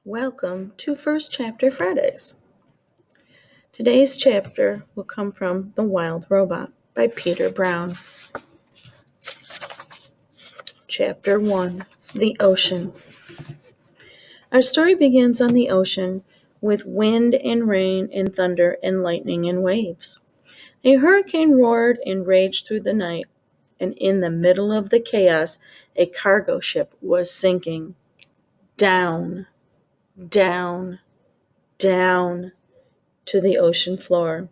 Welcome to First Chapter Fridays. Today's chapter will come from The Wild Robot by Peter Brown. Chapter 1, The Ocean. Our story begins on the ocean with wind and rain and thunder and lightning and waves. A hurricane roared and raged through the night, and in the middle of the chaos, a cargo ship was sinking. Down, down, down to the ocean floor.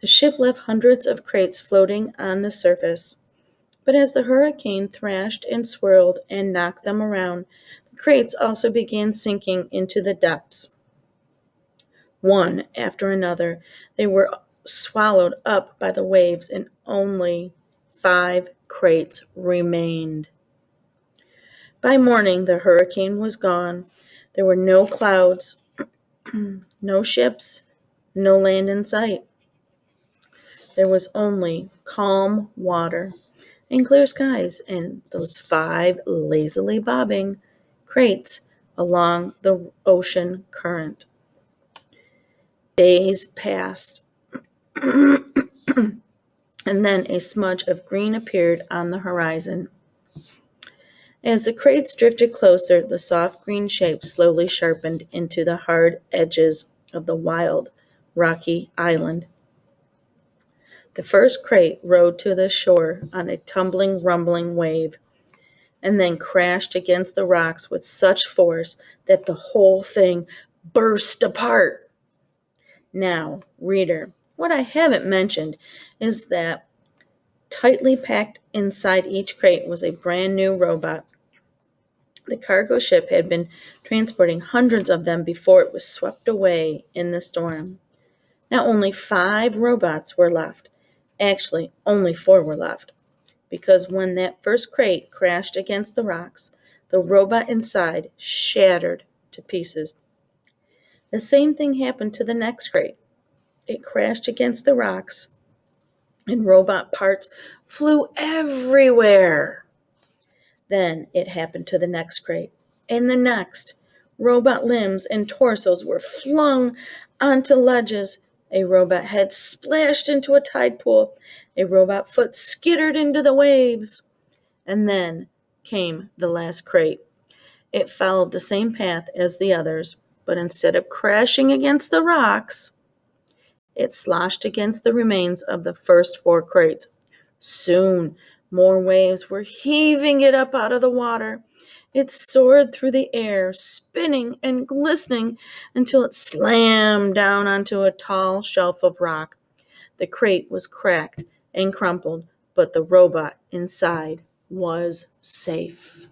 The ship left hundreds of crates floating on the surface. But as the hurricane thrashed and swirled and knocked them around, the crates also began sinking into the depths. One after another, they were swallowed up by the waves, and only 5 crates remained. By morning, the hurricane was gone. There were no clouds, no ships, no land in sight. There was only calm water and clear skies and those 5 lazily bobbing crates along the ocean current. Days passed, and then a smudge of green appeared on the horizon. As the crates drifted closer, the soft green shape slowly sharpened into the hard edges of the wild, rocky island. The first crate rode to the shore on a tumbling, rumbling wave, and then crashed against the rocks with such force that the whole thing burst apart. Now, reader, what I haven't mentioned is that tightly packed inside each crate was a brand new robot. The cargo ship had been transporting hundreds of them before it was swept away in the storm. Now only 5 robots were left. Actually, only 4 were left, because when that first crate crashed against the rocks, the robot inside shattered to pieces. The same thing happened to the next crate. It crashed against the rocks, and robot parts flew everywhere. Then it happened to the next crate, and the next. Robot limbs and torsos were flung onto ledges. A robot head splashed into a tide pool. A robot foot skittered into the waves. And then came the last crate. It followed the same path as the others, but instead of crashing against the rocks, it sloshed against the remains of the first 4 crates. Soon, more waves were heaving it up out of the water. It soared through the air, spinning and glistening until it slammed down onto a tall shelf of rock. The crate was cracked and crumpled, but the robot inside was safe.